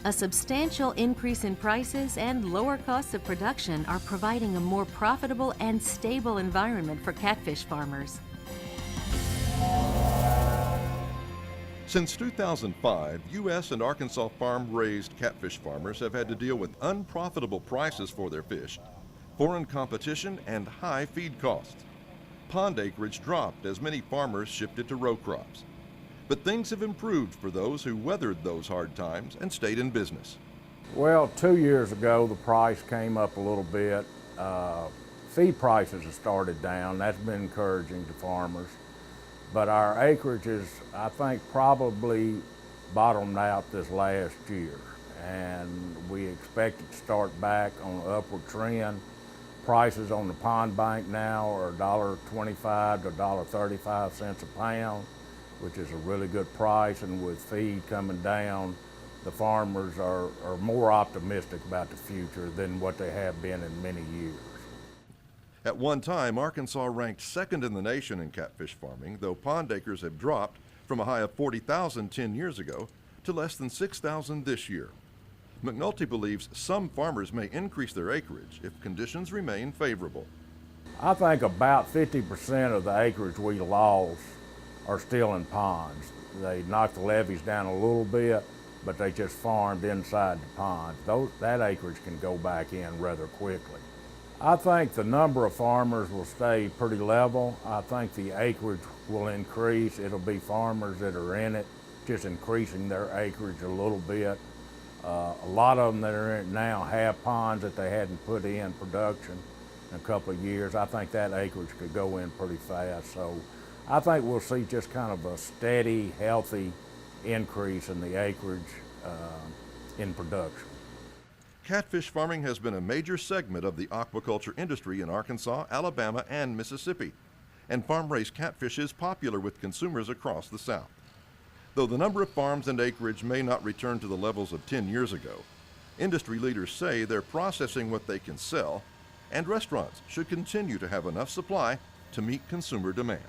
A substantial increase in prices and lower costs of production are providing a more profitable and stable environment for catfish farmers. Since 2005, U.S. and Arkansas farm-raised catfish farmers have had to deal with unprofitable prices for their fish, foreign competition, and high feed costs. Pond acreage dropped as many farmers shifted to row crops. But things have improved for those who weathered those hard times and stayed in business. Well, 2 years ago, the price came up a little bit. Feed prices have started down. That's been encouraging to farmers. But our acreage is, I think, probably bottomed out this last year. And we expect it to start back on an upward trend. Prices on the pond bank now are $1.25 to $1.35 a pound, which is a really good price, and with feed coming down, the farmers are more optimistic about the future than what they have been in many years. At one time, Arkansas ranked second in the nation in catfish farming, though pond acres have dropped from a high of 40,000 10 years ago to less than 6,000 this year. McNulty believes some farmers may increase their acreage if conditions remain favorable. I think about 50% of the acreage we lost are still in ponds. They knocked the levees down a little bit, but they just farmed inside the ponds. That acreage can go back in rather quickly. I think the number of farmers will stay pretty level. I think the acreage will increase. It'll be farmers that are in it, just increasing their acreage a little bit. A lot of them that are in it now have ponds that they hadn't put in production in a couple of years. I think that acreage could go in pretty fast. So I think we'll see just kind of a steady, healthy increase in the acreage in production. Catfish farming has been a major segment of the aquaculture industry in Arkansas, Alabama, and Mississippi, and farm-raised catfish is popular with consumers across the South. Though the number of farms and acreage may not return to the levels of 10 years ago, industry leaders say they're processing what they can sell, and restaurants should continue to have enough supply to meet consumer demand.